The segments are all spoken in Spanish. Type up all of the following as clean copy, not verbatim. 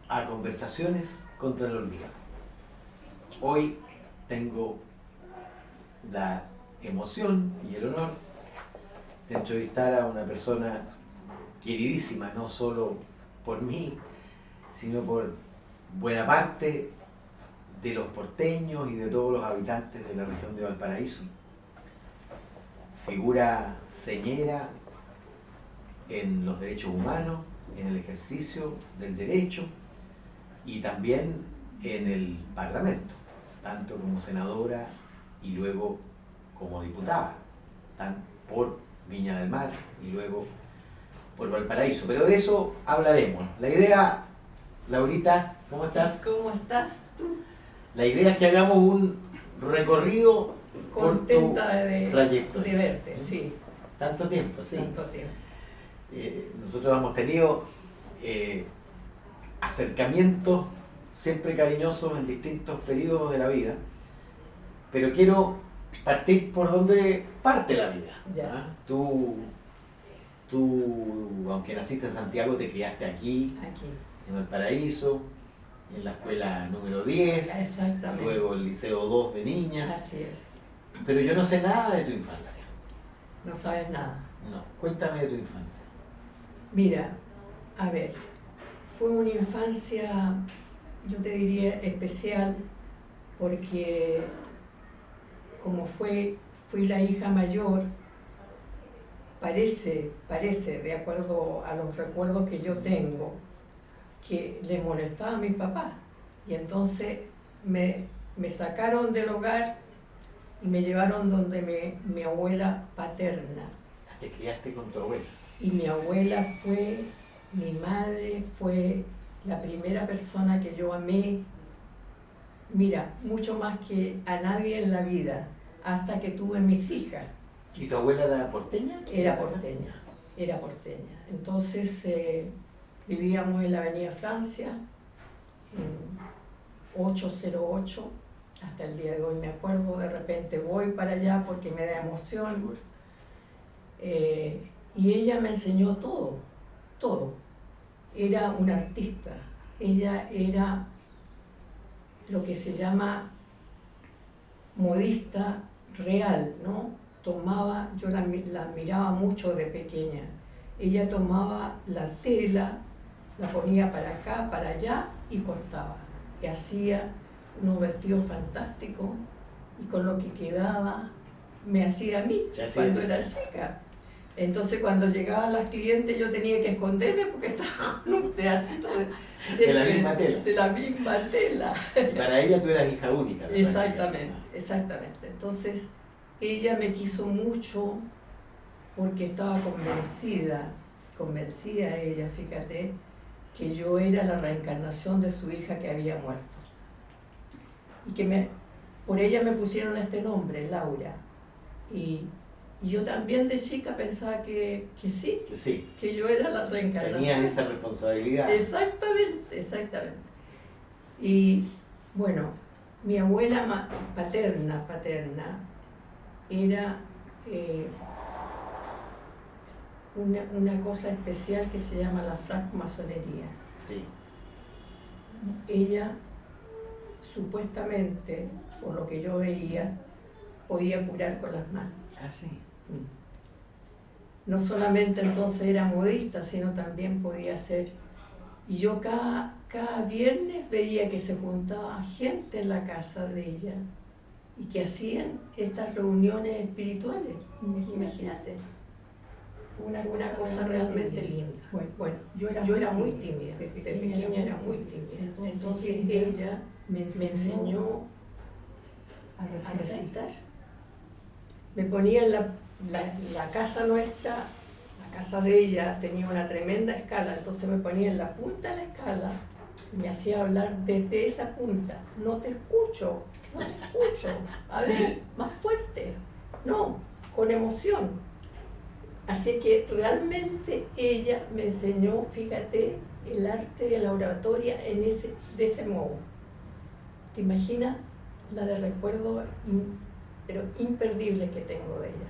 a Conversaciones contra el Olvido. Hoy tengo la emoción y el honor de entrevistar a una persona queridísima, no solo por mí, sino por buena parte de los porteños y de todos los habitantes de la región de Valparaíso. Figura señera en los derechos humanos, en el ejercicio del derecho y también en el Parlamento, tanto como senadora y luego como diputada, por Viña del Mar y luego por Valparaíso. Pero de eso hablaremos. La idea, Laurita, ¿cómo estás? ¿Cómo estás tú? La idea es que hagamos un recorrido Contenta por tu trayecto. de verte, sí. Tanto tiempo, sí. Tanto tiempo. Nosotros hemos tenido acercamientos siempre cariñosos en distintos periodos de la vida, pero quiero partir por donde parte la vida. Ya. ¿Ah? Tú, aunque naciste en Santiago, te criaste aquí, en Valparaíso, en la escuela número 10, Exactamente. luego el liceo 2 de niñas. Así es. Pero yo no sé nada de tu infancia. No sabes nada. No, cuéntame de tu infancia. Mira, a ver, fue una infancia, yo te diría, especial, porque como fui la hija mayor, parece, de acuerdo a los recuerdos que yo tengo, que le molestaba a mi papá. Y entonces me sacaron del hogar y me llevaron donde mi abuela paterna. Te criaste con tu abuela. Y mi abuela mi madre fue la primera persona que yo amé, mira, mucho más que a nadie en la vida, hasta que tuve mis hijas. ¿Y tu abuela era porteña? Era porteña. Entonces vivíamos en la Avenida Francia, en 808, hasta el día de hoy me acuerdo, de repente voy para allá porque me da emoción. Y ella me enseñó todo, todo. Era una artista, ella era lo que se llama modista real, ¿no? Yo la admiraba mucho de pequeña. Ella tomaba la tela, la ponía para acá, para allá y cortaba. Y hacía unos vestidos fantásticos y con lo que quedaba me hacía a mí cuando era chica. Entonces cuando llegaban las clientes yo tenía que esconderme porque estaba con un pedacito de la misma tela. Y para ella tú eras hija única. Exactamente. Entonces ella me quiso mucho porque estaba convencida ella, fíjate, que yo era la reencarnación de su hija que había muerto. Y que por ella me pusieron este nombre, Laura. Y yo también de chica pensaba que sí, que yo era la reencarnación. Tenías esa responsabilidad. Exactamente. Y bueno, mi abuela paterna era una cosa especial que se llama la francmasonería. Sí. Ella supuestamente, por lo que yo veía, podía curar con las manos. Ah, sí. No solamente entonces era modista, sino también podía hacer. Y yo cada viernes veía que se juntaba gente en la casa de ella y que hacían estas reuniones espirituales. Imagínate. Fue una cosa realmente linda. Bueno, yo era muy tímida, de pequeña era muy tímida. Entonces ella me enseñó a recitar. Me ponía en la casa nuestra, la casa de ella tenía una tremenda escala, entonces me ponía en la punta de la escala y me hacía hablar desde esa punta. No te escucho, a ver, más fuerte, no, con emoción. Así que realmente ella me enseñó, fíjate, el arte de la oratoria de ese modo. ¿Te imaginas la de recuerdo pero imperdible que tengo de ella?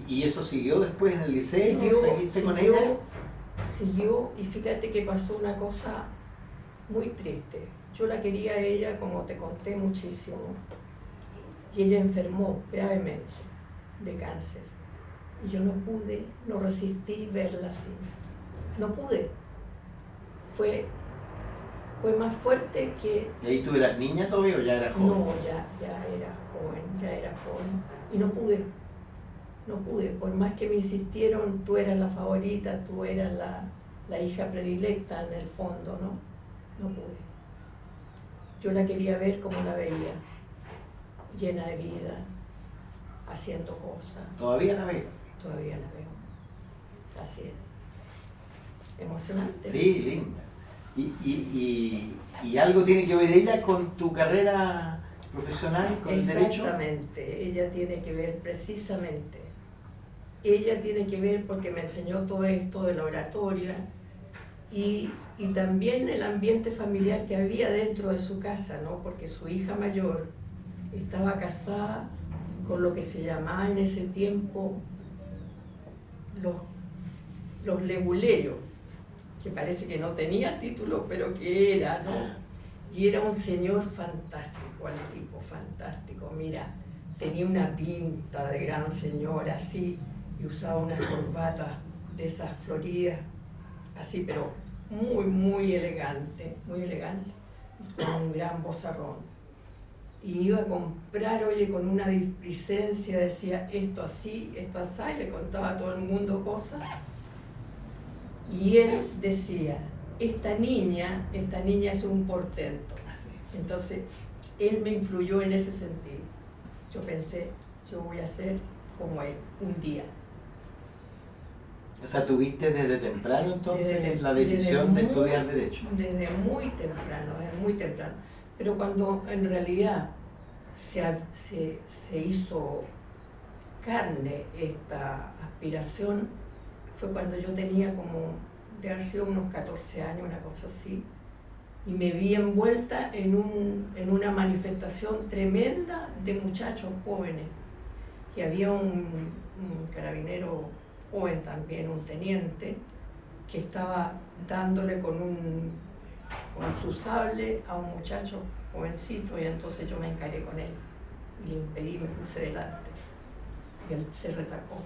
¿Y eso siguió después en el liceo? ¿Seguiste con ella? Siguió, y fíjate que pasó una cosa muy triste. Yo la quería a ella, como te conté, muchísimo. Y ella enfermó gravemente de cáncer. Y yo no pude, no resistí verla así. No pude. Fue más fuerte que... ¿Y ahí tú eras niña todavía o ya eras joven? No, ya era joven. Y no pude. Por más que me insistieron, tú eras la favorita, tú eras la hija predilecta en el fondo, ¿no? No pude. Yo la quería ver como la veía, llena de vida, haciendo cosas. ¿Todavía la ves? Todavía la veo. Así es. Emocionante. Sí, linda. ¿Y algo tiene que ver ella con tu carrera profesional, con el derecho? Exactamente, ella tiene que ver precisamente. Ella tiene que ver porque me enseñó todo esto de la oratoria y también el ambiente familiar que había dentro de su casa, ¿no? Porque su hija mayor estaba casada con lo que se llamaba en ese tiempo los leguleyos, que parece que no tenía título, pero que era, ¿no? Y era un señor fantástico, el tipo fantástico, mira, tenía una pinta de gran señor así, y usaba unas corbatas de esas floridas, así, pero muy elegante, con un gran vozarrón. Y iba a comprar, oye, con una displicencia, decía esto así, esto así, y le contaba a todo el mundo cosas. Y él decía, esta niña es un portento. Entonces, él me influyó en ese sentido. Yo pensé, yo voy a ser como él, un día. O sea, tuviste desde temprano entonces la decisión de estudiar Derecho. Desde muy temprano. Pero cuando en realidad se hizo carne esta aspiración, fue cuando yo tenía como, de haber sido unos 14 años, una cosa así, y me vi envuelta en una manifestación tremenda de muchachos jóvenes, que había un carabinero joven también, un teniente, que estaba dándole con su sable a un muchacho jovencito, y entonces yo me encaré con él y le impedí, me puse delante y él se retacó.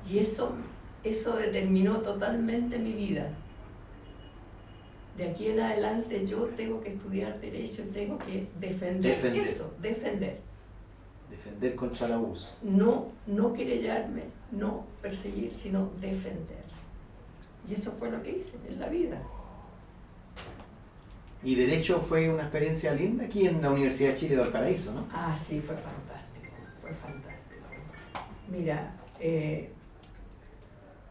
Y eso determinó totalmente mi vida. De aquí en adelante yo tengo que estudiar Derecho, tengo que defender. Eso, defender. Defender contra el abuso. No querellarme, no perseguir, sino defender. Y eso fue lo que hice en la vida. Y Derecho fue una experiencia linda aquí en la Universidad de Chile de Valparaíso, ¿no? Ah, sí, fue fantástico. Mira,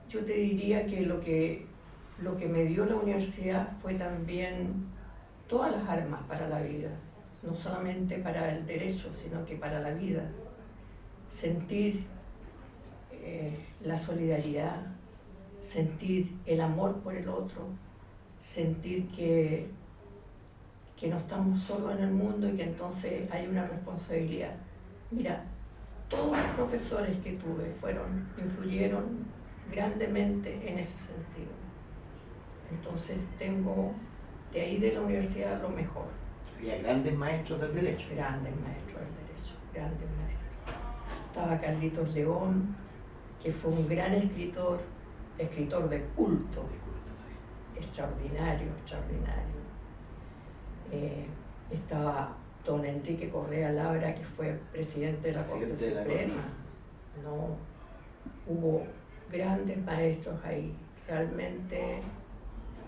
yo te diría que lo que me dio la universidad fue también todas las armas para la vida, no solamente para el derecho, sino que para la vida. Sentir la solidaridad, sentir el amor por el otro, sentir que no estamos solos en el mundo y que entonces hay una responsabilidad. Mira, todos los profesores que tuve influyeron grandemente en ese sentido. Entonces tengo de ahí de la universidad lo mejor. Había grandes maestros del derecho. Grandes maestros del derecho. Estaba Carlitos León, que fue un gran escritor de culto. Sí. Extraordinario. Estaba don Enrique Correa Labra, que fue presidente de la Corte Suprema. No, hubo grandes maestros ahí. Realmente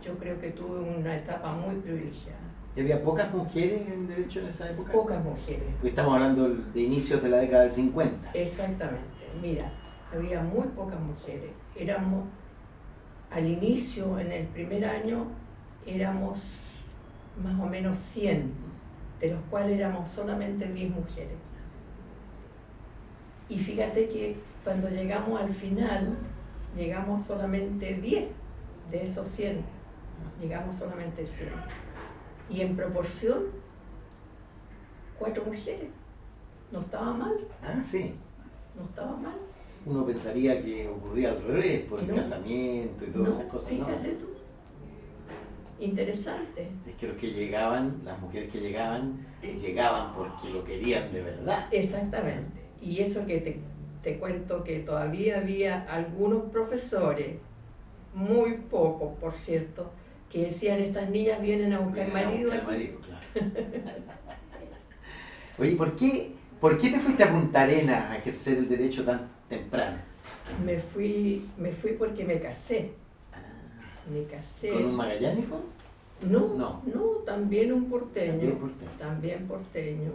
yo creo que tuve una etapa muy privilegiada. ¿Y había pocas mujeres en Derecho en esa época? Pocas mujeres. Porque estamos hablando de inicios de la década del 50. Exactamente. Mira, había muy pocas mujeres. Éramos, al inicio, en el primer año, éramos más o menos 100, de los cuales éramos solamente 10 mujeres. Y fíjate que cuando llegamos al final, llegamos solamente 10 de esos 100. Llegamos solamente 100. Y en proporción, 4 mujeres. No estaba mal. Ah, sí. No estaba mal. Uno pensaría que ocurría al revés, por el casamiento y todas esas cosas. Fíjate ¿no? tú. interesante. Es que los que llegaban, las mujeres que llegaban porque lo querían de verdad. Exactamente. Y eso que te cuento que todavía había algunos profesores, muy pocos por cierto, que decían, estas niñas vienen a buscar marido. Claro. Oye, ¿por qué te fuiste a Punta Arenas a ejercer el derecho tan temprano? Me fui porque me casé. Me casé. ¿Con un magallánico? No, también un porteño. También porteño.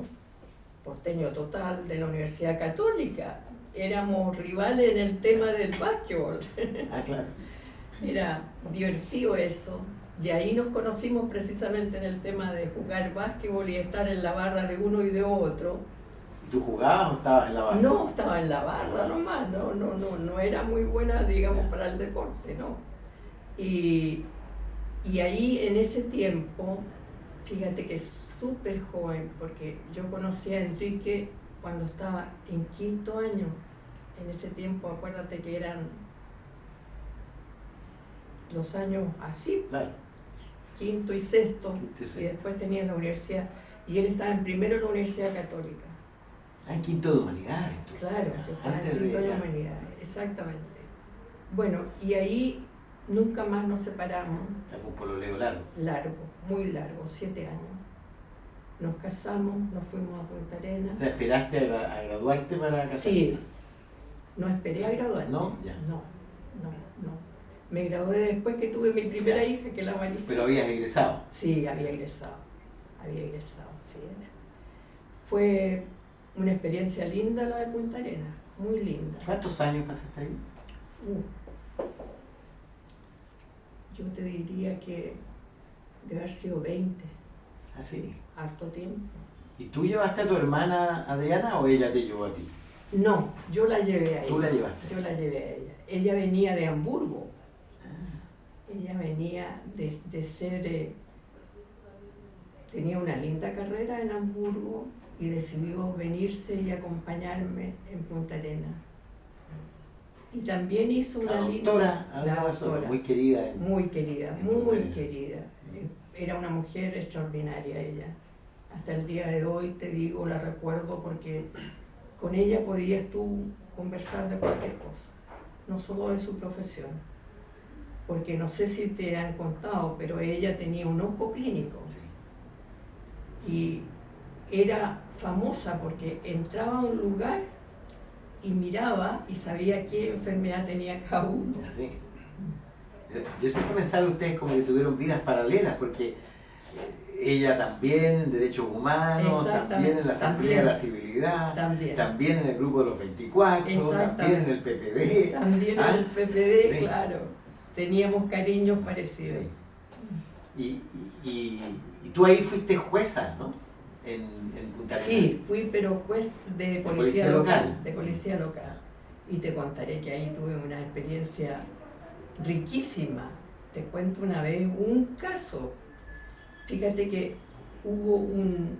Porteño total de la Universidad Católica. Éramos rivales en el tema del básquetbol. Ah, claro. Era divertido eso. Y ahí nos conocimos precisamente en el tema de jugar básquetbol y estar en la barra de uno y de otro. ¿Y tú jugabas o estabas en la barra? No, estaba en la barra nomás, no era muy buena, digamos, para el deporte, ¿no? Y ahí en ese tiempo, fíjate que súper joven, porque yo conocí a Enrique cuando estaba en 5º año. En ese tiempo, acuérdate que eran los años así, Claro. 5º y 6º, Quinto y y después tenía la universidad, y él estaba en primero en la Universidad Católica. Ah, en 5º de humanidades. Tú. Claro, yo estaba en Antes 5º de ya. humanidades, exactamente. Bueno, y ahí nunca más nos separamos, O sea, fue un pololeo largo. muy largo, 7 años. Nos casamos, nos fuimos a Punta Arenas. O sea, ¿esperaste a graduarte para casarte? Sí, no esperé a graduarme. ¿No? Ya. No. Me gradué después que tuve mi primera hija, que la Marisa. Pero habías egresado. Sí, había egresado, sí. Fue una experiencia linda la de Punta Arenas, muy linda. ¿Cuántos años pasaste ahí? Yo te diría que debe haber sido 20, Ah, sí. harto tiempo. ¿Y tú llevaste a tu hermana Adriana o ella te llevó a ti? No, yo la llevé a ella. ¿Tú la llevaste? Yo la llevé a ella. Ella venía de Hamburgo. Ella venía de ser... tenía una linda carrera en Hamburgo y decidió venirse y acompañarme en Punta Arenas. Y también hizo una doctora, la doctora, muy querida. muy querida, en muy Punta Arenas. querida. Era una mujer extraordinaria ella. Hasta el día de hoy, te digo, la recuerdo porque con ella podías tú conversar de cualquier cosa, no solo de su profesión. Porque no sé si te han contado, pero ella tenía un ojo clínico. Sí. Y era famosa porque entraba a un lugar y miraba y sabía qué enfermedad tenía cada uno. Así. Yo siempre pensaba que ustedes como que tuvieron vidas paralelas, porque ella también en derechos humanos, también en la Asamblea de la Civilidad, también en el grupo de los 24, también en el PPD. También en el PPD, sí. Claro. Teníamos cariños parecidos. Sí. Y tú ahí fuiste jueza, ¿no? En Punta Arenas. Sí, fui pero juez de policía local. De policía local. Y te contaré que ahí tuve una experiencia riquísima. Te cuento una vez un caso. Fíjate que hubo un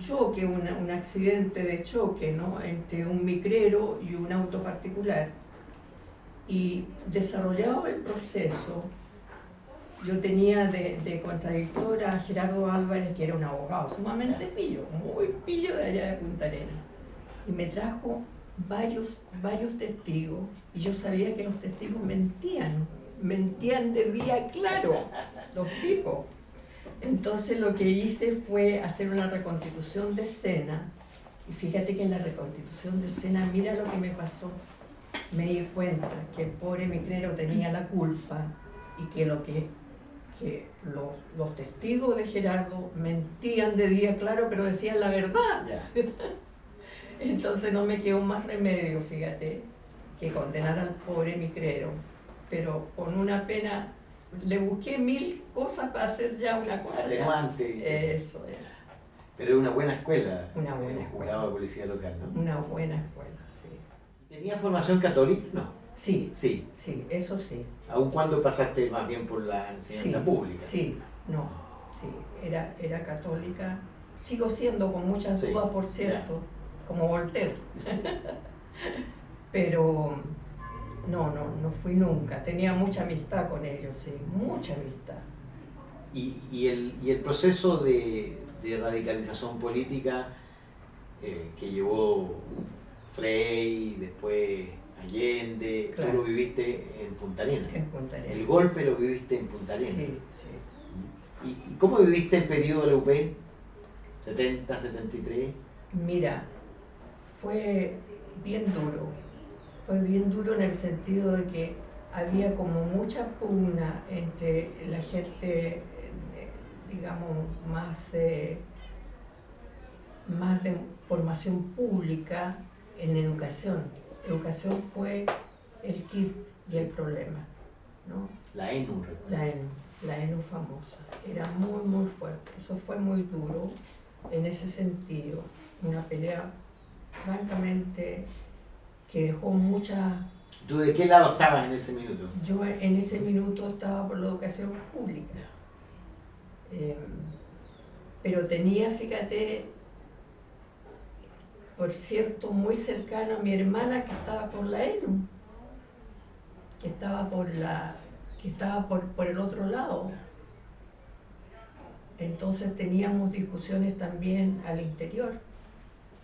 choque, un accidente de choque, ¿no? Entre un micrero y un auto particular. Y desarrollado el proceso, yo tenía de contradictor a Gerardo Álvarez, que era un abogado sumamente pillo, muy pillo de allá de Punta Arenas. Y me trajo varios testigos, y yo sabía que los testigos mentían de día claro, los tipos. Entonces lo que hice fue hacer una reconstitución de escena, y fíjate que en la reconstitución de escena, mira lo que me pasó. Me di cuenta que el pobre micrero tenía la culpa y que los testigos de Gerardo mentían de día claro, pero decían la verdad. Yeah. Entonces no me quedó más remedio, fíjate, que condenar al pobre micrero. Pero con una pena, le busqué 1000 cosas para hacer ya una cosa. Eso. Pero es una buena escuela. Una buena el juzgado de policía local, ¿no? Una buena escuela, sí. ¿Tenía formación católica? No. Sí, eso sí. ¿Aun cuando pasaste más bien por la enseñanza pública? Sí, era católica. Sigo siendo con muchas dudas, por cierto, como Voltaire. Sí. Pero no fui nunca. Tenía mucha amistad con ellos, sí, mucha amistad. Y el proceso de radicalización política que llevó Frei, después Allende, Claro. tú lo viviste en Punta Arenas. En Punta Arenas. El golpe lo viviste en Punta Arenas. Sí, sí. ¿Y cómo viviste el periodo de la UP? 70, 73. Mira, fue bien duro. Fue bien duro en el sentido de que había como mucha pugna entre la gente, digamos, más de formación pública en educación. Educación fue el kit del problema, ¿no? La ENU, recuerdo. La ENU famosa. Era muy, muy fuerte. Eso fue muy duro en ese sentido. Una pelea, francamente, que dejó mucha... ¿Tú de qué lado estabas en ese minuto? Yo en ese minuto estaba por la educación pública. Pero tenía, fíjate, por cierto, muy cercano a mi hermana que estaba por la ENU, que estaba por el otro lado. Entonces teníamos discusiones también al interior.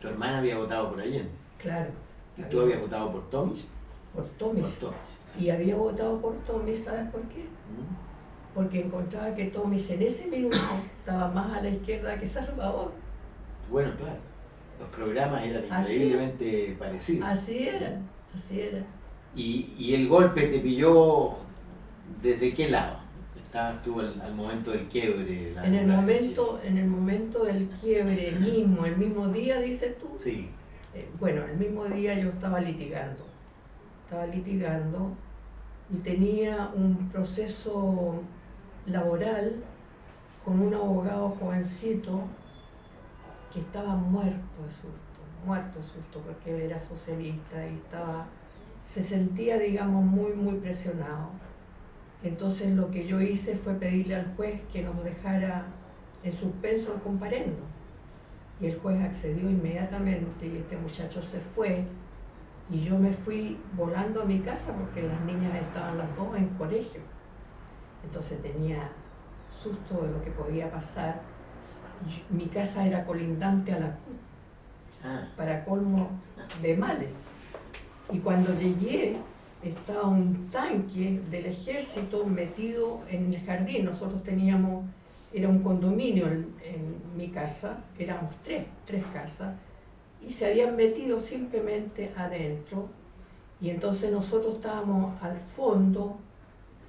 Tu hermana había votado por Allende. Claro. ¿Y tú habías votado por Tomis? Por Tomis. Por Tomis. Y había votado por Tomis, ¿sabes por qué? Porque encontraba que Tomis en ese minuto estaba más a la izquierda que Salvador. Bueno, claro. Los programas eran increíblemente parecidos. Así era, así era. ¿Y el golpe te pilló desde qué lado? ¿Estabas tú al momento del quiebre de la En el democracia momento del quiebre el mismo día, dices tú. Sí. Bueno, el mismo día yo estaba litigando y tenía un proceso laboral con un abogado jovencito que estaba muerto de susto, porque él era socialista y se sentía, digamos, muy, muy presionado. Entonces lo que yo hice fue pedirle al juez que nos dejara en suspenso el comparendo. Y el juez accedió inmediatamente y este muchacho se fue y yo me fui volando a mi casa porque las niñas estaban las dos en colegio. Entonces tenía susto de lo que podía pasar. Mi casa era colindante a la CUT, para colmo de males. Y cuando llegué estaba un tanque del ejército metido en el jardín. Nosotros teníamos... Era un condominio en mi casa, éramos tres casas, y se habían metido simplemente adentro. Y entonces nosotros estábamos al fondo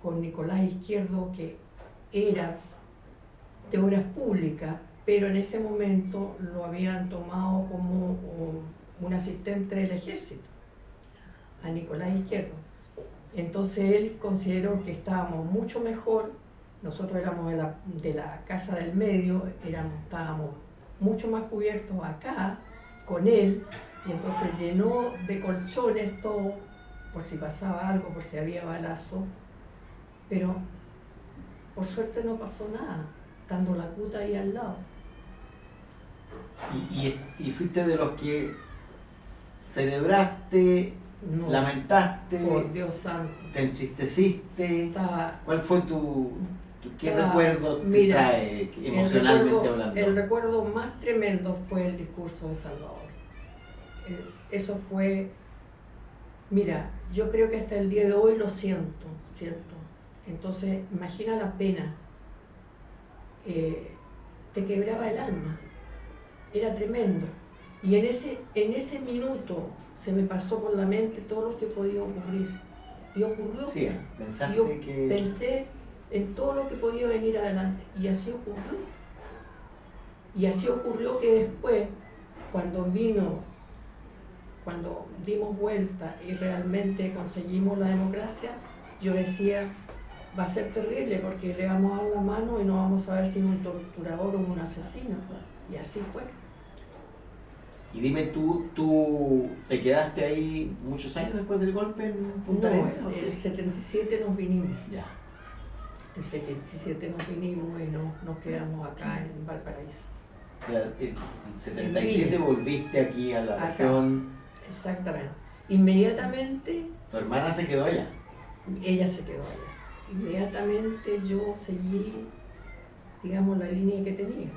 con Nicolás Izquierdo, que era de obras públicas, pero en ese momento lo habían tomado como un asistente del ejército, a Nicolás Izquierdo. Entonces él consideró que estábamos mucho mejor. Nosotros éramos de la casa del medio, estábamos mucho más cubiertos acá con él, y entonces llenó de colchones todo, por si pasaba algo, por si había balazo, pero por suerte no pasó nada, estando la CUT ahí al lado. ¿Y fuiste de los que celebraste, No, lamentaste, por Dios santo? te entristeciste? Estaba... ¿Cuál fue qué Estaba, recuerdo te mira, trae emocionalmente hablando? El recuerdo más tremendo fue el discurso de Salvador. Eso fue, mira, yo creo que hasta el día de hoy lo siento. Entonces, imagina la pena. Te quebraba el alma. Era tremendo. Y en ese minuto se me pasó por la mente todo lo que podía ocurrir. Y ocurrió. Sí, pensaste yo que... pensé en todo lo que podía venir adelante. Y así ocurrió. Y así ocurrió que después, cuando dimos vuelta y realmente conseguimos la democracia, yo decía, va a ser terrible porque le vamos a dar la mano y no vamos a ver si es un torturador o un asesino. Y así fue. Y dime, ¿tú te quedaste ahí muchos años después del golpe en Punta Arenas? No, el 77 nos vinimos. Ya. El 77 nos vinimos y nos quedamos acá en Valparaíso. O sea, el 77 volviste aquí a la región. Exactamente. Inmediatamente ¿Tu hermana se quedó allá? Ella se quedó allá. Inmediatamente yo seguí, digamos, la línea que tenía.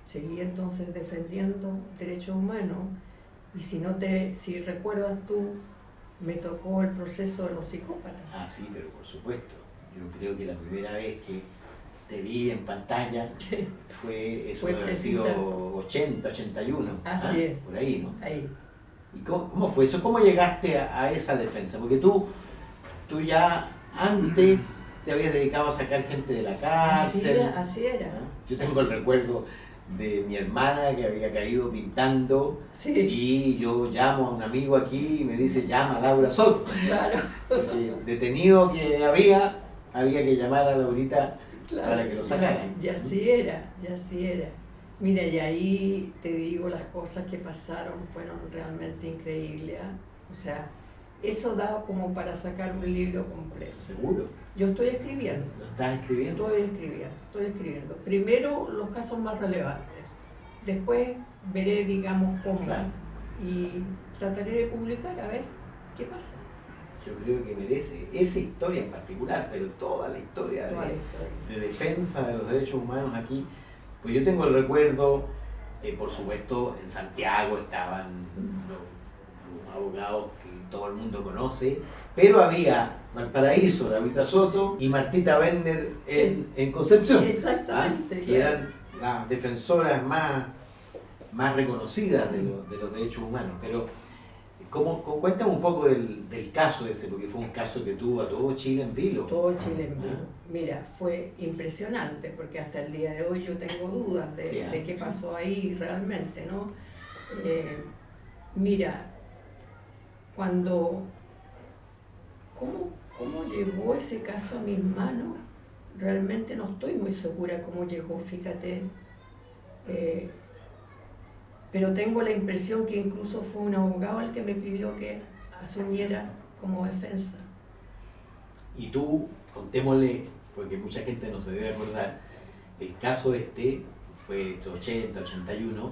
Seguí entonces defendiendo derechos humanos y si recuerdas tú, me tocó el proceso de los psicópatas. Ah, sí, pero por supuesto. Yo creo que la primera vez que te vi en pantalla fue eso, Fue debe haber sido 80, 81. Así es. Por ahí, ¿no? Ahí. ¿Y cómo fue eso? ¿Cómo llegaste a esa defensa? Porque tú ya antes te habías dedicado a sacar gente de la cárcel. Así era. Yo tengo el recuerdo de mi hermana que había caído pintando, Sí. y yo llamo a un amigo aquí y me dice, llama a Laura Soto. Claro. Porque detenido que había que llamar a Laurita Claro, para que lo sacara. ya así era. Mira, y ahí te digo, las cosas que pasaron fueron realmente increíbles. ¿Ah? O sea, eso da como para sacar un libro completo. ¿Seguro? Yo estoy escribiendo. ¿Lo estás escribiendo? Estoy escribiendo. Primero los casos más relevantes. Después veré, digamos, cómo. Claro. Y trataré de publicar, a ver qué pasa. Yo creo que merece esa historia en particular, pero toda la historia Toda la historia. de defensa de los derechos humanos aquí. Pues yo tengo el recuerdo, por supuesto, en Santiago estaban los abogados que todo el mundo conoce, pero había Valparaíso, Laurita Soto y Martita Werner en Concepción. Exactamente. Que eran las defensoras más reconocidas de los derechos humanos. Pero cuéntame un poco del caso ese, porque fue un caso que tuvo a todo Chile en vilo. Todo Chile en vilo. Mira, fue impresionante, porque hasta el día de hoy yo tengo dudas de qué pasó ahí realmente, ¿no? Mira, ¿cómo llegó ese caso a mis manos? Realmente no estoy muy segura cómo llegó, fíjate. Pero tengo la impresión que incluso fue un abogado el que me pidió que asumiera como defensa. Y tú, contémosle, porque mucha gente no se debe acordar, el caso fue de 80, 81,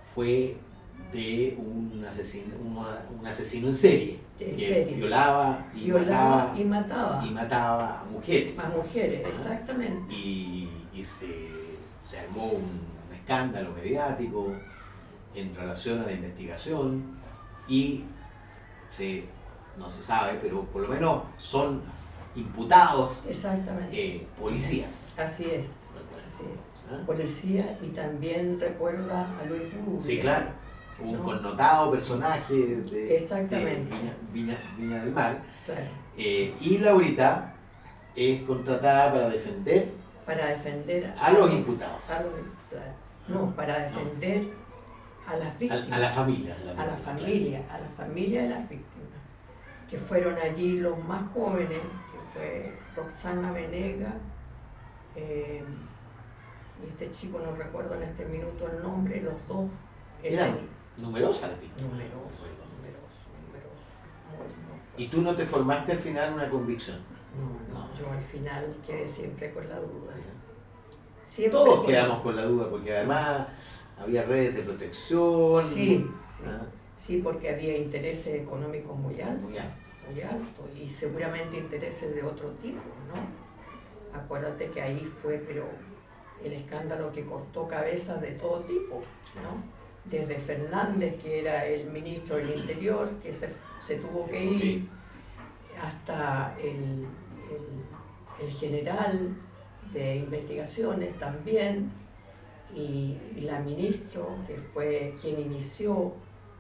fue de un asesino en serie, violaba y mataba a mujeres. A mujeres, exactamente. Y se armó un escándalo mediático en relación a la investigación y no se sabe, pero por lo menos son imputados policías. Así es. ¿Ah? Policía, y también recuerda a Luis Bugle. Sí, claro. Un connotado personaje de Viña del Mar. Claro. Y Laurita es contratada para defender a los imputados. Para defender a las víctimas. A la familia. A la familia de las víctimas. Que fueron allí los más jóvenes, que fue Roxana Venega, y este chico, no recuerdo en este minuto el nombre, los dos. Eran numerosas víctimas. Numerosos. ¿Y tú no te formaste al final una convicción? No, yo al final quedé siempre con la duda. Siempre todos quedamos con la duda, porque además había redes de protección. Sí, porque había intereses económicos muy altos, y seguramente intereses de otro tipo, ¿no? Acuérdate que ahí fue, pero el escándalo que cortó cabezas de todo tipo, ¿no? Desde Fernández, que era el ministro del Interior, que se tuvo que ir, hasta el general de investigaciones también, y la ministra, que fue quien inició,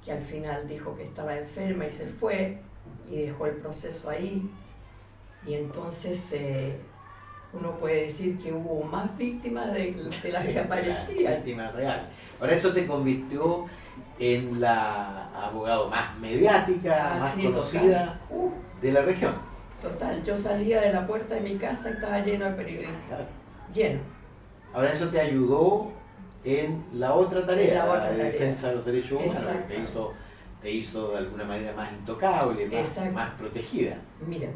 que al final dijo que estaba enferma y se fue, y dejó el proceso ahí. Y entonces uno puede decir que hubo más víctimas de las que aparecían. Víctimas reales. Ahora eso te convirtió en la abogada más mediática, más conocida de la región. Total, yo salía de la puerta de mi casa y estaba lleno de periodistas. Claro. Lleno. Ahora eso te ayudó en la otra tarea, la defensa de los derechos humanos. Te hizo de alguna manera más intocable, más protegida. Mira,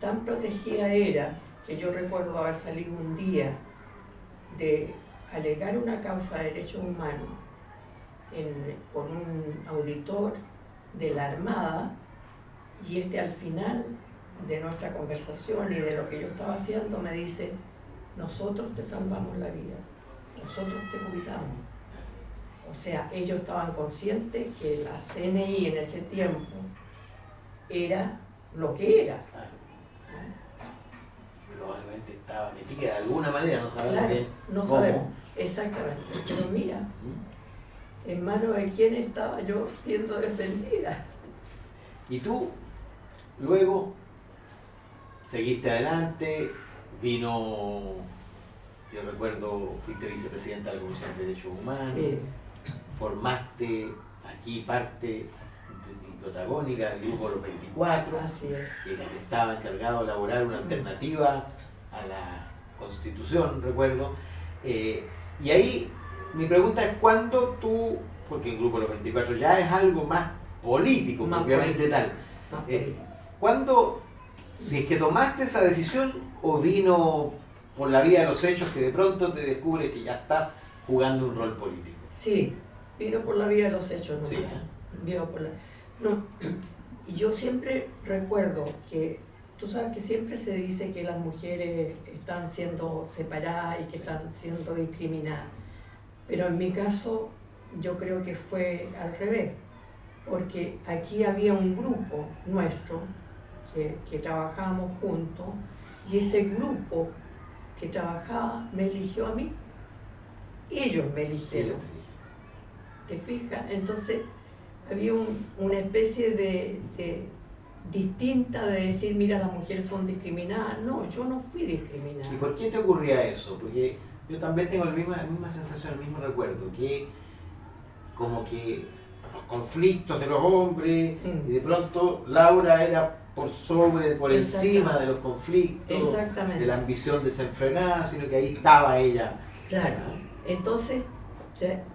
tan protegida era que yo recuerdo haber salido un día de alegar una causa de derechos humanos con un auditor de la Armada, Y al final de nuestra conversación y de lo que yo estaba haciendo me dice, nosotros te salvamos la vida, nosotros te cuidamos. O sea, ellos estaban conscientes que la CNI en ese tiempo era lo que era. Claro. Y probablemente estaba metida de alguna manera, no sabemos Claro, bien no cómo. sabemos exactamente. Pero mira, en manos de quién estaba yo siendo defendida. Y tú, luego, seguiste adelante, vino, yo recuerdo, fuiste vicepresidenta de la Comisión de Derechos Humanos, Sí. formaste aquí parte protagónica del grupo Los 24, Así es. que estaba encargado de elaborar una alternativa a la Constitución, recuerdo. Y ahí mi pregunta es, ¿cuándo tú, porque el grupo Los 24 ya es algo más político, Más propiamente político. tal, Más político. ¿cuándo, si es que tomaste esa decisión o vino por la vía de los hechos que de pronto te descubres que ya estás jugando un rol político? Sí, vino por la vía de los hechos, ¿no? Sí, Vino por la... No, y yo siempre recuerdo que, tú sabes que siempre se dice que las mujeres están siendo separadas y que están siendo discriminadas, pero en mi caso yo creo que fue al revés, porque aquí había un grupo nuestro que trabajábamos juntos y ese grupo que trabajaba me eligió a mí, ellos me eligieron. ¿Te fijas? Entonces había una especie de distinta de decir, mira, las mujeres son discriminadas. No, yo no fui discriminada. ¿Y por qué te ocurría eso? Porque yo también tengo la misma sensación, el mismo recuerdo, que como que los conflictos de los hombres, y de pronto Laura era por encima de los conflictos, Exactamente. de la ambición desenfrenada, sino que ahí estaba ella. Claro. Entonces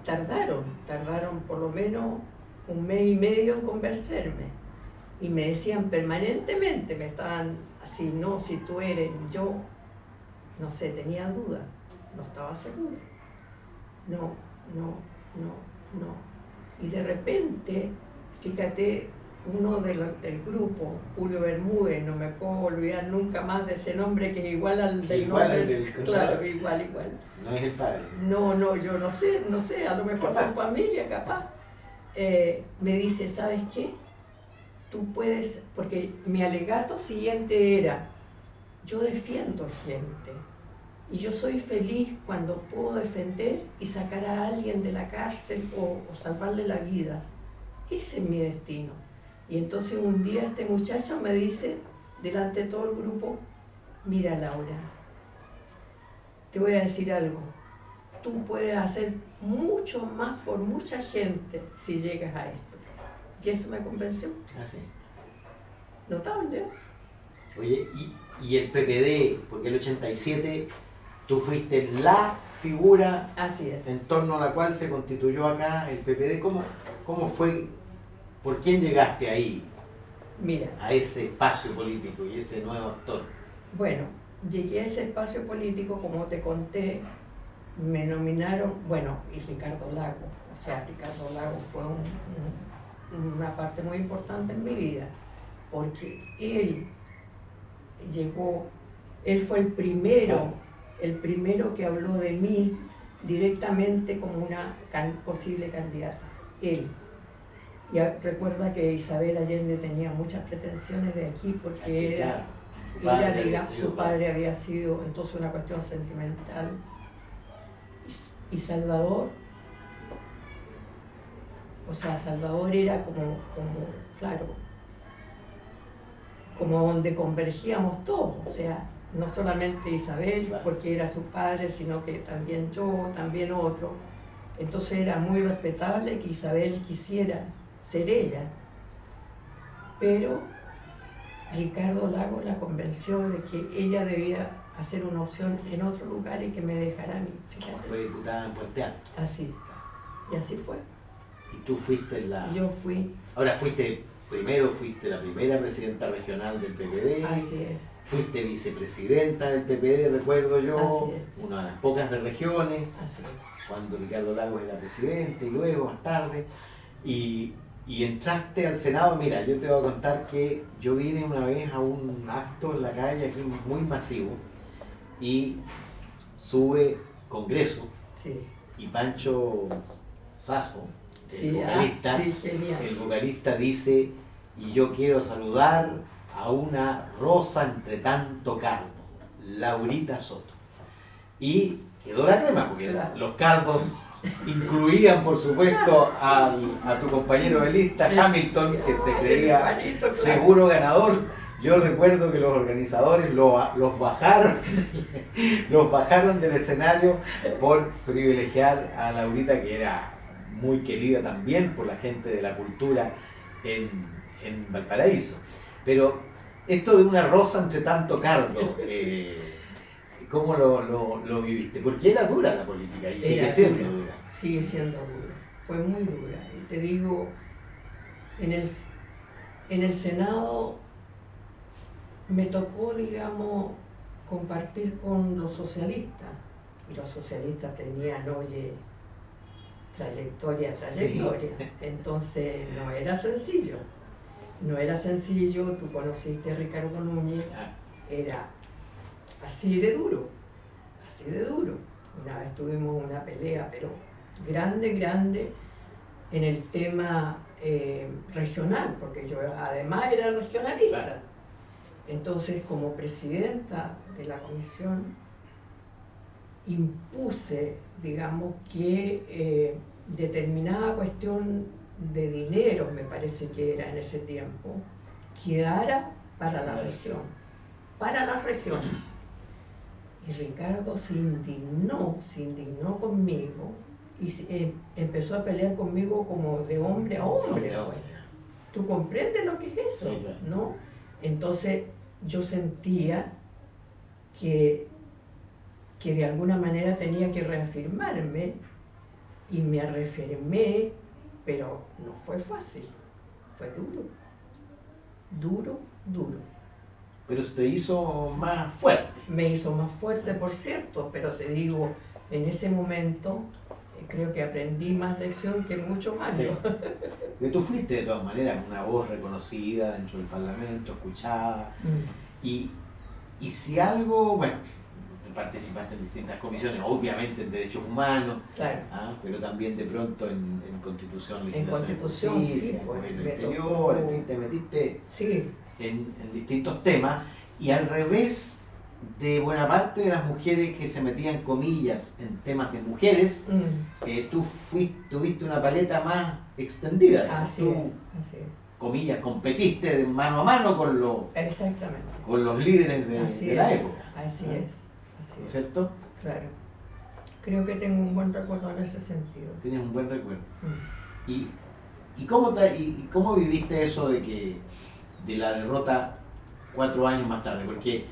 tardaron por lo menos 1 mes y medio en convencerme. Y me decían permanentemente, me estaban así, no, si tú eres, yo, no sé, tenía dudas, no estaba segura. No. Y de repente, fíjate, uno del grupo, Julio Bermúdez, no me puedo olvidar nunca más de ese nombre que es igual al del nombre. Claro, igual. No es el padre. No, yo no sé, a lo mejor son familia, capaz. Me dice, ¿sabes qué? Tú puedes, porque mi alegato siguiente era, yo defiendo gente y yo soy feliz cuando puedo defender y sacar a alguien de la cárcel o salvarle la vida. Ese es mi destino. Y entonces un día este muchacho me dice, delante de todo el grupo, mira Laura, te voy a decir algo, tú puedes hacer mucho más por mucha gente si llegas a esto. Y eso me convenció. Así. Notable, ¿eh? Oye, y el PPD, porque el 87 tú fuiste la figura Así es. en torno a la cual se constituyó acá el PPD. ¿Cómo fue? ¿Por quién llegaste ahí? Mira. A ese espacio político y ese nuevo actor. Bueno, llegué a ese espacio político, como te conté, me nominaron, bueno, y Ricardo Lago. O sea, Ricardo Lago fue una parte muy importante en mi vida, porque él fue el primero que habló de mí directamente como una posible candidata. Él. Y recuerda que Isabel Allende tenía muchas pretensiones de aquí porque su padre había sido entonces una cuestión sentimental. Y Salvador, o sea, Salvador era claro, como donde convergíamos todos, o sea, no solamente Isabel, porque era su padre, sino que también yo, también otro. Entonces era muy respetable que Isabel quisiera ser ella, pero Ricardo Lagos la convenció de que ella debía hacer una opción en otro lugar y que me dejara a mí. Fíjate. Fue diputada en Puente Alto. Así, y así fue. Y tú fuiste Yo fui. Ahora fuiste la primera presidenta regional del PPD. Así es. Fuiste vicepresidenta del PPD, recuerdo yo. Así es. Una de las pocas de regiones. Así es. Cuando Ricardo Lagos era presidente y luego más tarde. Y y entraste al Senado. Mira, yo te voy a contar que yo vine una vez a un acto en la calle aquí muy masivo y sube Congreso Sí. y Pancho Sasso, Sí, el vocalista dice: y yo quiero saludar a una rosa entre tanto cardo, Laurita Soto. Y quedó la crema, porque claro, los cardos incluían, por supuesto, a tu compañero de lista, Hamilton, que se creía seguro ganador. Yo recuerdo que los organizadores los bajaron del escenario por privilegiar a Laurita, que era muy querida también por la gente de la cultura en Valparaíso. Pero esto de una rosa entre tanto cardo, ¿cómo lo viviste? Porque era dura la política y sigue siendo dura. Sigue siendo dura, fue muy dura. Y te digo, en el Senado me tocó, digamos, compartir con los socialistas. Y los socialistas tenían, oye, trayectoria. Sí. Entonces no era sencillo. No era sencillo, tú conociste a Ricardo Núñez, era así de duro. Una vez tuvimos una pelea, pero grande, en el tema regional, porque yo además era regionalista. Claro. Entonces, como presidenta de la comisión, impuse, digamos, que determinada cuestión de dinero, me parece que era en ese tiempo, quedara para la región. Y Ricardo se indignó conmigo y empezó a pelear conmigo como de hombre a hombre. ¿Tú comprendes lo que es eso? Sí, claro. ¿No? Entonces yo sentía que de alguna manera tenía que reafirmarme y me reafirmé, pero no fue fácil, fue duro. Pero se te hizo más fuerte. Me hizo más fuerte, por cierto, pero te digo, en ese momento creo que aprendí más lección que muchos años. Sí. Pero tú fuiste de todas maneras una voz reconocida dentro del Parlamento, escuchada. Y si algo, bueno, participaste en distintas comisiones, obviamente en derechos humanos, claro, pero también de pronto en Constitución, en Constitución, Justicia, sí, pues, Gobierno me Interior, tocó. en fin, te metiste Sí, en distintos temas, y al revés de buena parte de las mujeres que se metían, comillas, en temas de mujeres, tú tuviste una paleta más extendida. así Tú, es. comillas, competiste de mano a mano con Exactamente. los líderes de la época. Así ¿no? es. ¿No es cierto? Claro. Creo que tengo un buen recuerdo en ese sentido. Tienes un buen recuerdo. ¿Y cómo viviste eso de la derrota 4 años más tarde? Porque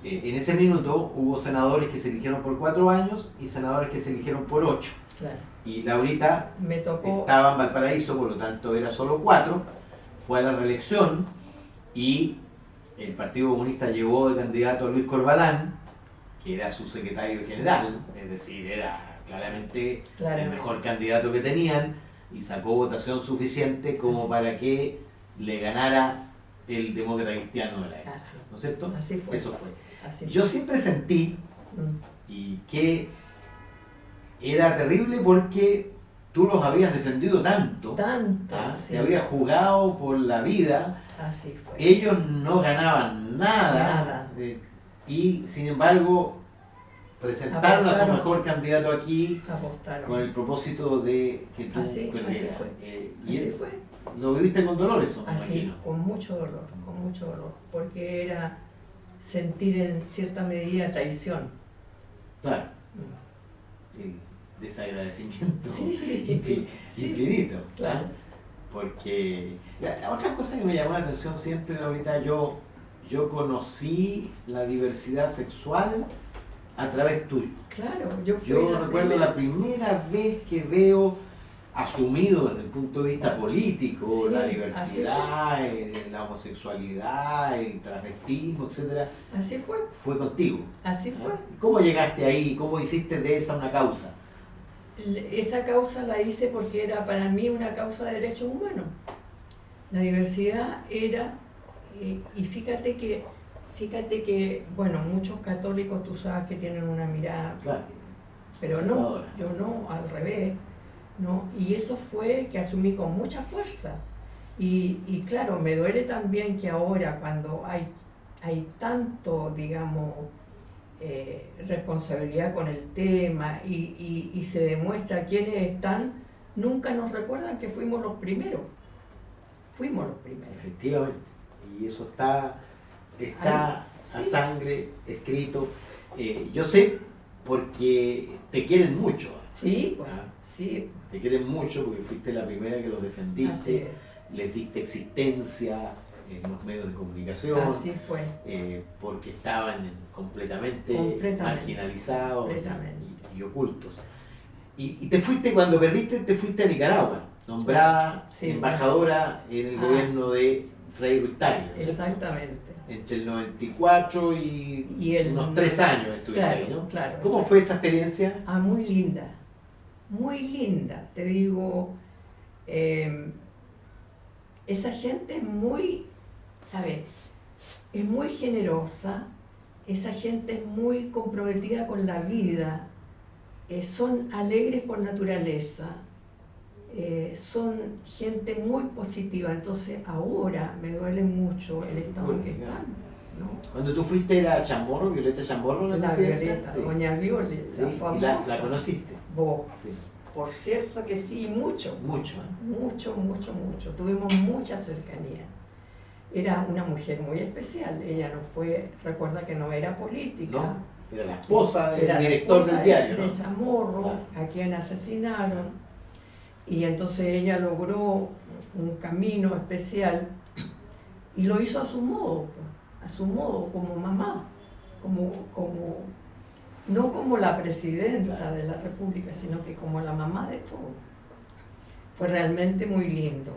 en ese minuto hubo senadores que se eligieron por 4 años y senadores que se eligieron por 8. Claro. Y Laurita Me tocó. estaba en Valparaíso, por lo tanto era solo 4, fue a la reelección y el Partido Comunista llevó de candidato a Luis Corbalán, que era su secretario general, es decir, era claramente el mejor candidato que tenían, y sacó votación suficiente como para que le ganara el demócrata cristiano de la época. ¿No es cierto? Así fue. Eso fue. Así Yo fue. siempre sentí y que era terrible porque tú los habías defendido tanto, Sí. te habías jugado por la vida, Así fue. ellos no ganaban nada. Y sin embargo presentaron a su mejor candidato aquí. Apostaron. Con el propósito de que tú Así perdieras. fue. Y Así fue. lo viviste con dolor eso, me Así, imagino. con mucho dolor, porque era sentir en cierta medida traición. Claro. El desagradecimiento Sí. infinito. Claro. Porque la otra cosa que me llamó la atención siempre, ahorita yo conocí la diversidad sexual a través tuyo. Claro, yo recuerdo la primera vez que veo asumido desde el punto de vista político, Sí, la diversidad, la homosexualidad, el travestismo, etc. Así fue. Fue contigo. Así fue. ¿Cómo llegaste ahí? ¿Cómo hiciste de esa una causa? Esa causa la hice porque era para mí una causa de derechos humanos. La diversidad era, y fíjate que, bueno, muchos católicos tú sabes que tienen una mirada, Claro, pero no, conservadora. yo no, al revés, ¿no? Y eso fue que asumí con mucha fuerza. Y claro, me duele también que ahora cuando hay tanto, digamos, responsabilidad con el tema y se demuestra quiénes están, nunca nos recuerdan que fuimos los primeros. Fuimos los primeros. Efectivamente. Y eso está a Sí. sangre escrito. Yo sé porque te quieren mucho. Sí, pues, ¿Ah? sí. Te quieren mucho porque fuiste la primera que los Así defendiste, es. les diste existencia en los medios de comunicación, Así fue. porque estaban completamente marginalizados Completamente. y ocultos. Y te fuiste, cuando perdiste, te fuiste a Nicaragua, nombrada Sí. embajadora en el gobierno de Frei Ruiz Tagle, ¿no es cierto? Exactamente. Entre el 94 y unos 3 años estuviste claro, ahí, ¿no? Claro. ¿Cómo exacto. fue esa experiencia? Ah, muy linda. Muy linda. Te digo, esa gente es muy, a ver, es muy generosa, esa gente es muy comprometida con la vida, son alegres por naturaleza, son gente muy positiva. Entonces ahora me duele mucho el estado en que están, ¿no? Cuando tú fuiste era Chamorro, Violeta Chamorro, La presidenta? Violeta, Sí. doña Violeta, Sí, la y famosa. la conociste. Vos, Sí, por cierto que sí, y mucho. mucho. ¿eh? Mucho, mucho, mucho. Tuvimos mucha cercanía. Era una mujer muy especial. Ella no fue, recuerda que no era política. No, era la esposa del Era la director esposa del diario, de ¿no? Chamorro, Claro. a quien asesinaron. Y entonces ella logró un camino especial y lo hizo a su modo, pues, a su modo, como mamá, no como la presidenta Claro. de la República, sino que como la mamá de todos. Fue realmente muy lindo.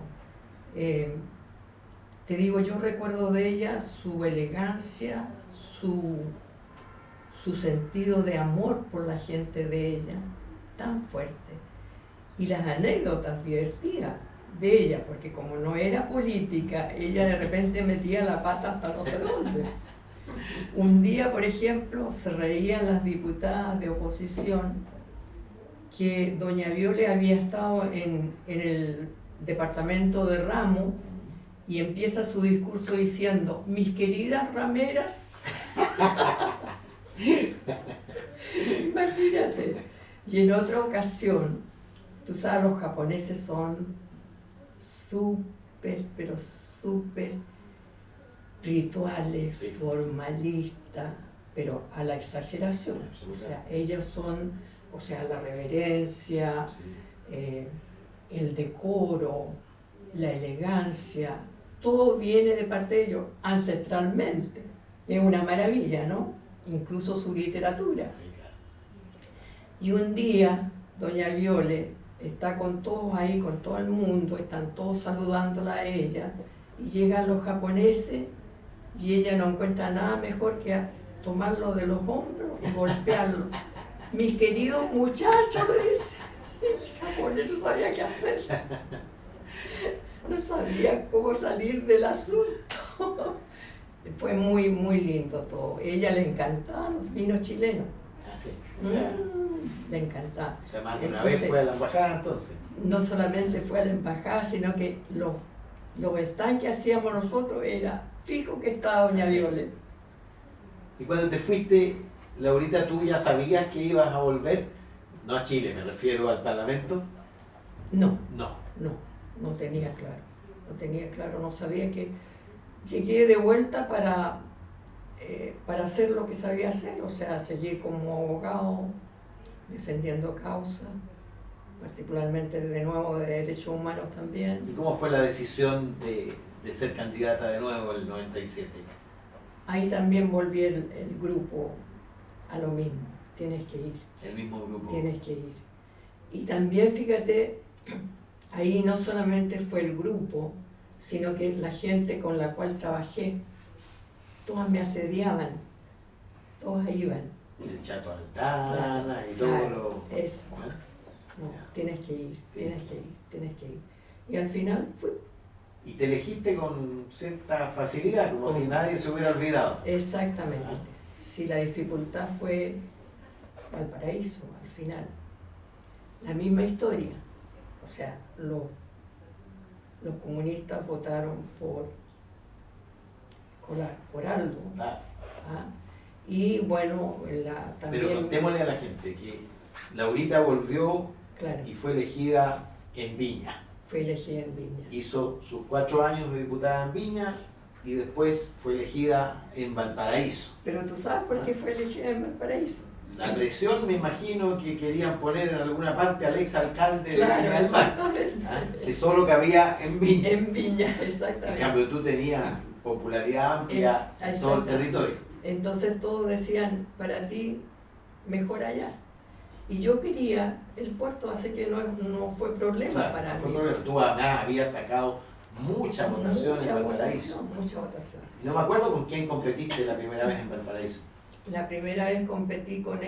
Te digo, yo recuerdo de ella su elegancia, su sentido de amor por la gente de ella, tan fuerte. Y las anécdotas divertidas de ella, porque como no era política, ella de repente metía la pata hasta no sé dónde. Un día, por ejemplo, se reían las diputadas de oposición que doña Viole había estado en el departamento de Ramo y empieza su discurso diciendo: mis queridas rameras. Imagínate. Y en otra ocasión, tú sabes, los japoneses son súper, pero súper rituales, Sí. formalistas, pero a la exageración. O sea, ellos son, o sea, la reverencia, el decoro, la elegancia, todo viene de parte de ellos ancestralmente. Es una maravilla, ¿no? Incluso su literatura. Sí, claro. Y un día, doña Viole está con todos ahí, con todo el mundo, están todos saludándola a ella, y llegan los japoneses y ella no encuentra nada mejor que tomarlo de los hombros y golpearlo. Mis queridos muchachos, le dice. El japonés no sabía qué hacer. No sabía cómo salir del asunto. Fue muy, muy lindo todo. A ella le encantaban los vinos chilenos. Ah, sí. O sea, Le encantaban. o sea, más de una Entonces, vez fue a la embajada entonces. no solamente fue a la embajada, sino que los stands que hacíamos nosotros era fijo que estaba doña Sí. Viole. Y cuando te fuiste, Laurita, ¿tú ya sabías que ibas a volver? No a Chile, me refiero al Parlamento. No, No. no tenía claro. No tenía claro, no sabía que llegué de vuelta para hacer lo que sabía hacer, o sea, seguir como abogado, defendiendo causas, particularmente de nuevo de derechos humanos también. ¿Y cómo fue la decisión de ser candidata de nuevo en el 97? Ahí también volví el grupo a lo mismo, tienes que ir. El mismo grupo. Tienes que ir. Y también, fíjate, ahí no solamente fue el grupo, sino que la gente con la cual trabajé, todas me asediaban, todas iban. El Chato Altana y todo Claro, lo... eso. ¿Ah? No, Ya. tienes que ir, Sí. tienes que ir, tienes que ir. Y al final fui. Y te elegiste con cierta facilidad, como si nadie se hubiera olvidado. Exactamente. Si la dificultad fue Valparaíso, al final. La misma historia. O sea, los comunistas votaron por Aldo. Ah, ¿Ah? Y bueno, también... pero contémosle a la gente que Laurita volvió Claro, y fue elegida en Viña. fue elegida en Viña. Hizo sus 4 años de diputada en Viña y después fue elegida en Valparaíso. Pero tú sabes por qué fue elegida en Valparaíso. La presión, me imagino, que querían poner en alguna parte al exalcalde de Claro, Viña del Mar, exactamente. que solo cabía en Viña. En Viña, En exactamente. cambio, tú tenías popularidad amplia en todo el exacto. territorio. Entonces todos decían, para ti, mejor allá. Y yo quería el puerto, así que no fue problema Claro, para no fue mí. problema. Tú además habías sacado mucha votación en Valparaíso. Mucha votación. No me acuerdo con quién competiste la primera vez en Valparaíso. La primera vez competí con no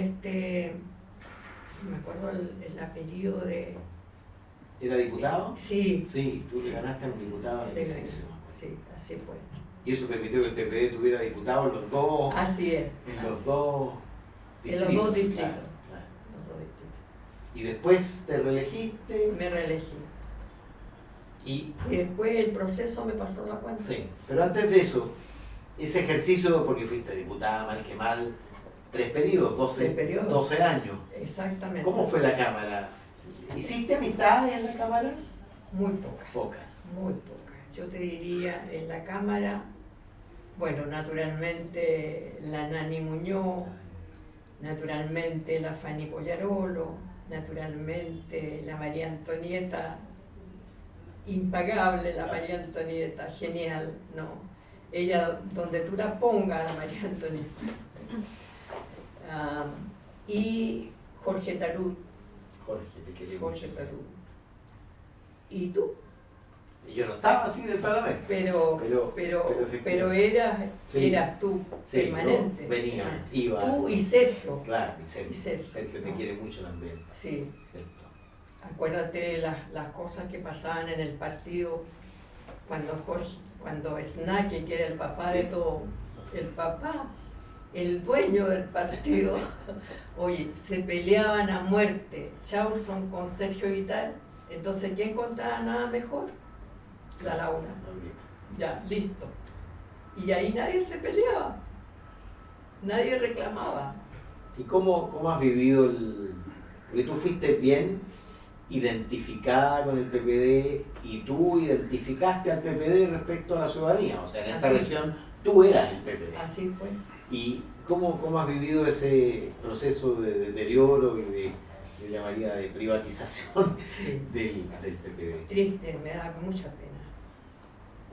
me acuerdo el apellido de... ¿Era diputado? Sí, Sí, tú le ganaste a un diputado en el ejercicio. sí, así fue. Y eso permitió que el PPD tuviera diputados en los dos, Así es. en los dos En los dos distritos. Claro, claro. Los dos distritos. Y después te reelegiste Me reelegí. y... Y después el proceso me pasó la cuenta. Sí, pero antes de eso, ese ejercicio, porque fuiste diputada mal que mal, 3 periodos, 12, 3 periodos. 12 años. Exactamente. ¿Cómo fue la Cámara? ¿Hiciste amistades en la Cámara? Muy pocas. Pocas. Muy pocas. Yo te diría, en la Cámara, bueno, naturalmente la Nani Muñoz, naturalmente la Fanny Pollarolo, naturalmente la María Antonieta, impagable la María Antonieta, genial, ¿no? Ella, donde tú la pongas, la María Antonieta. Y Jorge Tarut, Jorge, te quería Jorge mucho. Tarut. ¿Y tú? Yo no estaba así en el Parlamento. Pero efectivamente. Sí. eras tú, Sí, permanente. yo venía, iba. Tú y Sergio. Claro, y Sergio. Y Sergio, Sergio te ¿no? quiere mucho también, Sí, ¿cierto? acuérdate las cosas que pasaban en el partido cuando Snaque, que era el papá de todo, el dueño del partido, oye, se peleaban a muerte, Chausson con Sergio Vital, entonces ¿quién contaba nada mejor? La Laura. Ya, listo. Y ahí nadie se peleaba, nadie reclamaba. ¿Y cómo has vivido porque tú fuiste bien identificada con el PPD y tú identificaste al PPD respecto a la ciudadanía? O sea, en esta Así. región tú eras el PPD. Así fue. ¿Y cómo has vivido ese proceso de deterioro y yo llamaría de privatización Sí. del PPD? Triste, me da mucha pena.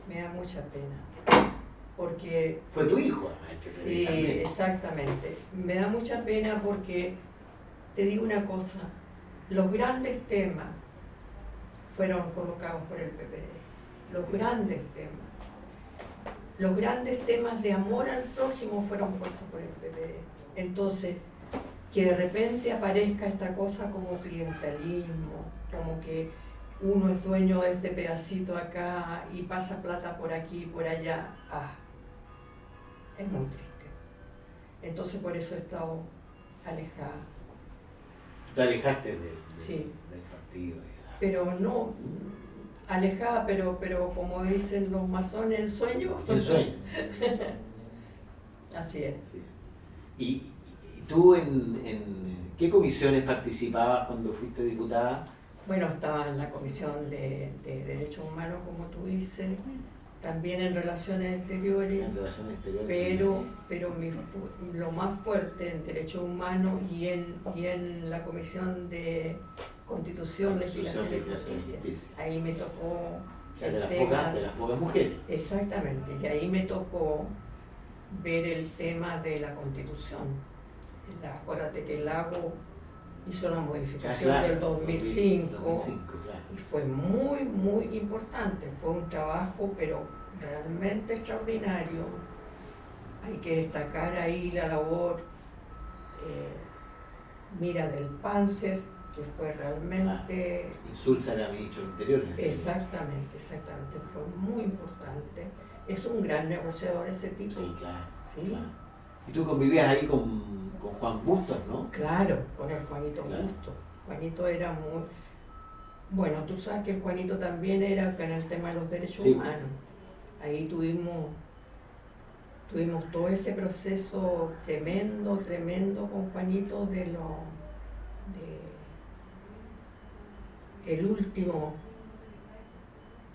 Me da mucha pena. Porque, Fue tu hijo, además, el PPD sí, también. exactamente. Me da mucha pena porque, te digo una cosa, los grandes temas fueron colocados por el PPD. Los grandes temas. Los grandes temas de amor al prójimo fueron puestos por el PPD. Entonces, que de repente aparezca esta cosa como clientelismo, como que uno es dueño de este pedacito acá y pasa plata por aquí y por allá, es muy triste. Entonces por eso he estado alejada. Te alejaste Sí. del partido. Pero no, alejada, pero como dicen los masones, el sueño. El sueño. Así es. Sí. ¿Y tú en qué comisiones participabas cuando fuiste diputada? Bueno, estaba en la Comisión de Derechos Humanos, como tú dices, también en Relaciones Exteriores, En relaciones exteriores. pero lo más fuerte en Derechos Humanos y en la Comisión de Constitución, Legislación y Justicia. Ahí me tocó De el las tema. pocas mujeres. Exactamente, y ahí me tocó ver el tema de la Constitución. Acuérdate que el Lago hizo la modificación del 2005, 2005, claro. y fue muy, muy importante. Fue un trabajo, pero realmente extraordinario. Hay que destacar ahí la labor, mira, del Panzer, que fue realmente... Insulza era ministro del Interior. Exactamente, fue muy importante. Es un gran negociador ese tipo. Sí, claro. ¿Sí? Claro. Y tú convivías ahí con Juan Bustos, ¿no? Claro, con el Juanito Claro. Bustos. Juanito era muy... Bueno, tú sabes que el Juanito también era en el tema de los derechos Sí. humanos. Ahí tuvimos todo ese proceso tremendo con Juanito el último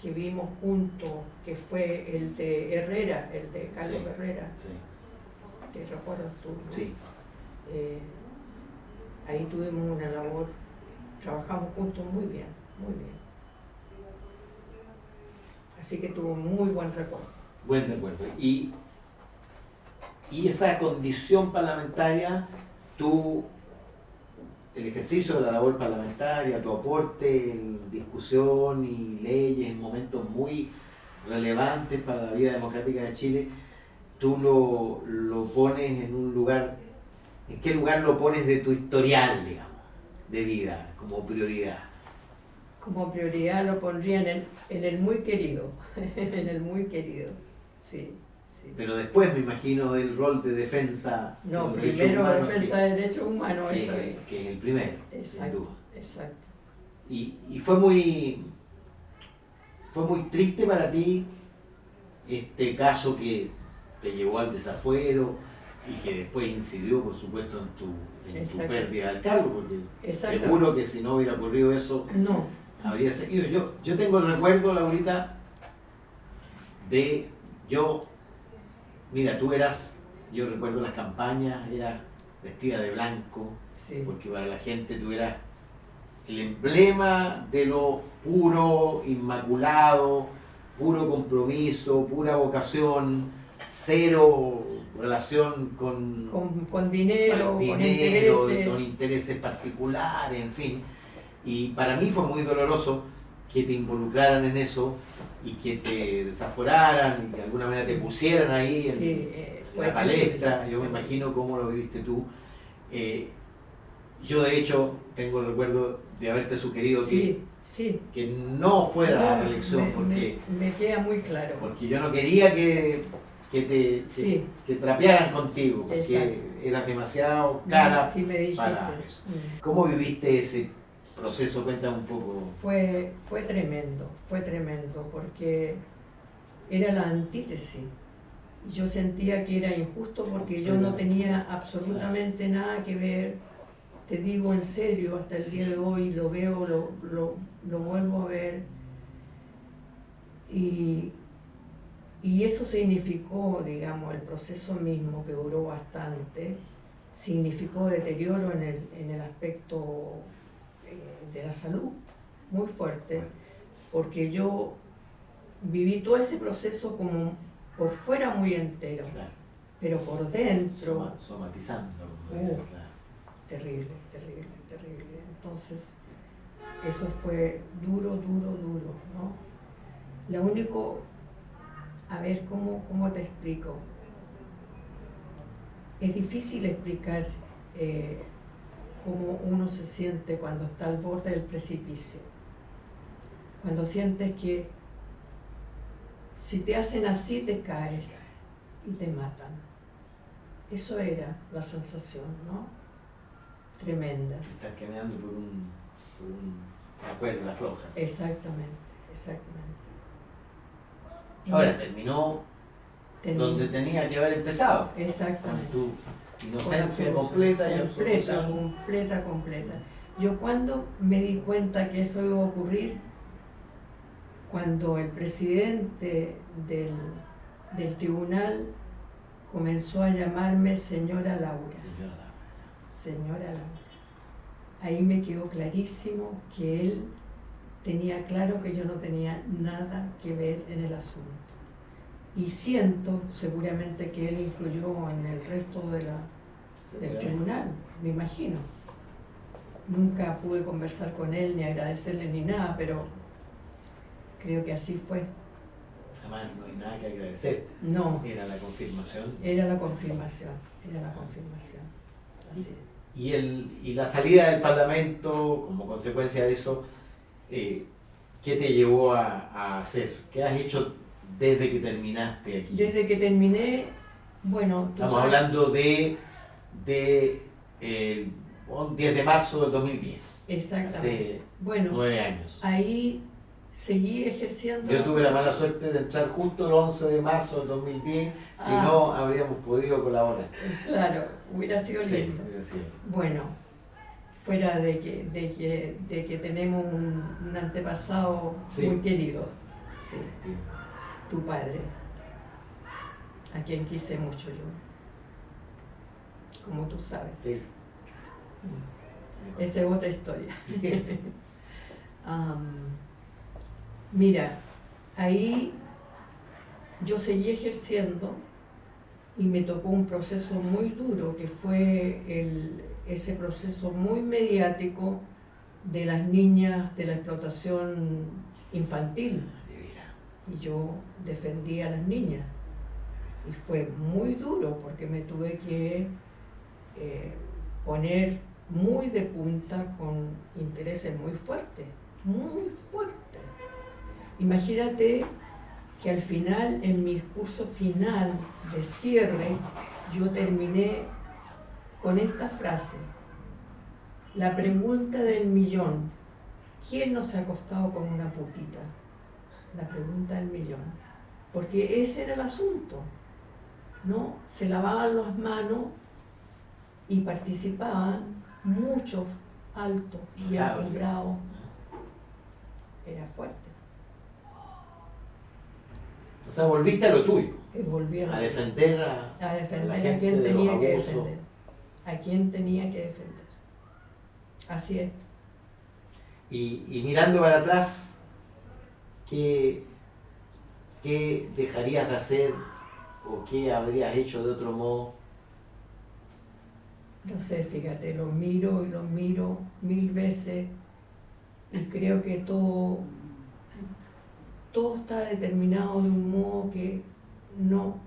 que vimos juntos, que fue el de Herrera, el de Carlos Sí. Herrera. Sí. ¿Te recuerdas tú? ¿No? Sí. Ahí tuvimos una labor, trabajamos juntos muy bien, muy bien. Así que tuvo muy buen recuerdo. Buen recuerdo. Y esa condición parlamentaria, el ejercicio de la labor parlamentaria, tu aporte en discusión y leyes en momentos muy relevantes para la vida democrática de Chile, tú lo pones en un lugar, ¿en qué lugar lo pones de tu historial, digamos, de vida, como prioridad? Como prioridad lo pondría en el muy querido, en el muy querido, sí. Pero después me imagino del rol de defensa de No, los derechos primero humanos, defensa de derechos humanos, eso es. que es el primero, sin Exacto, duda. exacto. Y fue muy triste para ti este caso que te llevó al desafuero y que después incidió, por supuesto, en tu pérdida del cargo, porque seguro que si no hubiera ocurrido eso, no habría seguido. Yo tengo el recuerdo, Laurita, mira, yo recuerdo las campañas, eras vestida de blanco, sí. Porque para la gente tú eras el emblema de lo puro, inmaculado, puro compromiso, pura vocación, cero relación con dinero, con intereses particulares, en fin. Y para mí fue muy doloroso que te involucraran en eso y que te desaforaran y que de alguna manera te pusieran ahí en la palestra. Yo me imagino cómo lo viviste tú. Yo de hecho tengo el recuerdo de haberte sugerido que no fuera a la reelección porque me queda muy claro. Porque yo no quería que trapearan contigo, porque exacto. Eras demasiado cara me para eso. ¿Cómo viviste ese proceso? Cuéntame un poco. Fue tremendo, porque era la antítesis. Yo sentía que era injusto porque yo no tenía absolutamente nada que ver. Te digo en serio, hasta el día de hoy lo veo, lo vuelvo a ver. Y eso significó, digamos, el proceso mismo que duró bastante, significó deterioro en el aspecto de la salud, muy fuerte, porque yo viví todo ese proceso como por fuera muy entero, Claro. pero por dentro... Somatizando, como dicen, claro. Terrible. Entonces, eso fue duro, ¿no? Lo único, a ver cómo te explico. Es difícil explicar cómo uno se siente cuando está al borde del precipicio. Cuando sientes que si te hacen así te caes y te matan. Eso era la sensación, ¿no? Tremenda. Estás caminando por una cuerda floja. ¿Sí? Exactamente. Ahora terminó donde tenía que haber empezado. Exactamente. Con tu inocencia completa y absolución. Completa. Yo cuando me di cuenta que eso iba a ocurrir, cuando el presidente del tribunal comenzó a llamarme señora Laura. Ahí me quedó clarísimo que él tenía claro que yo no tenía nada que ver en el asunto. Y siento seguramente que él influyó en el resto del tribunal, me imagino. Nunca pude conversar con él, ni agradecerle, ni nada, pero creo que así fue. Además, no hay nada que agradecer. No. Era la confirmación. Era la confirmación. Así es. y la salida del Parlamento, como consecuencia de eso, ¿qué te llevó a hacer? ¿Qué has hecho desde que terminaste aquí? Desde que terminé, bueno, Estamos hablando de el 10 de marzo del 2010. Exactamente. Hace bueno, 9 años. Ahí seguí ejerciendo. Yo tuve la mala suerte de entrar justo el 11 de marzo del 2010, si no habríamos podido colaborar. Claro, hubiera sido lindo. Sí, hubiera sido. Bueno, fuera de que tenemos un antepasado Sí. muy querido, sí, Sí. tu padre, a quien quise mucho yo, como tú sabes. Sí. Esa es otra historia. Mira, ahí yo seguí ejerciendo y me tocó un proceso muy duro que fue ese proceso muy mediático de las niñas de la explotación infantil. Y yo defendí a las niñas. Y fue muy duro porque me tuve que poner muy de punta con intereses muy fuertes, muy fuertes. Imagínate que al final, en mi discurso final de cierre, yo terminé con esta frase: la pregunta del millón, ¿quién no se ha acostado con una putita? La pregunta del millón, porque ese era el asunto, ¿no? Se lavaban las manos y participaban muchos altos y encumbrados. Era fuerte. O sea, volviste a lo tuyo. Volví a defender a a defender la a gente quien de tenía los que abusos. defender. A quien tenía que defender. Así es. Y mirando para atrás, ¿qué dejarías de hacer o qué habrías hecho de otro modo? No sé, fíjate, lo miro y lo miro 1000 veces y creo que todo está determinado de un modo que no.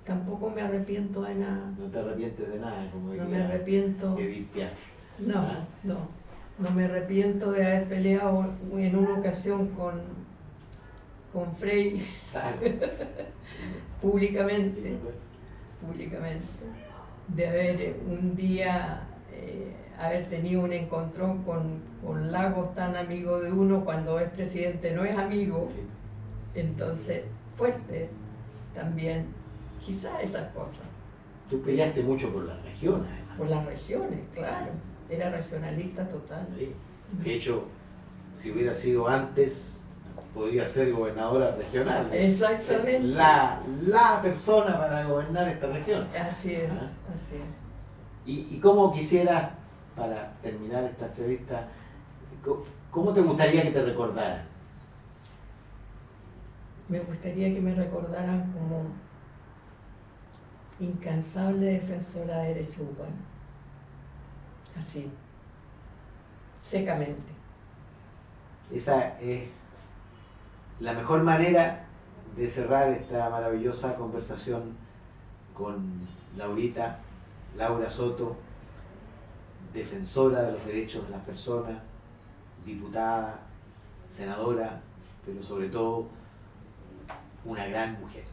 Tampoco me arrepiento de nada. No te arrepientes de nada, como No me diría arrepiento. Edith Piaf. No me arrepiento de haber peleado en una ocasión con Frei Claro. públicamente. Sí, pues. Públicamente, de haber un día haber tenido un encontrón con Lagos, tan amigo de uno, cuando es presidente no es amigo. Sí. Entonces, fuerte también, quizás esas cosas. Tú peleaste mucho por la región, además. Por las regiones, claro, era regionalista total. Sí. De hecho, si hubiera sido antes, podría ser gobernadora regional. Exactamente. La persona para gobernar esta región. Así es, ¿Ah? así es. Y cómo quisieras, para terminar esta entrevista, ¿cómo te gustaría que te recordaran? Me gustaría que me recordaran como incansable defensora de derechos humanos. Así, secamente. Esa es la mejor manera de cerrar esta maravillosa conversación con Laura Soto, defensora de los derechos de las personas, diputada, senadora, pero sobre todo una gran mujer.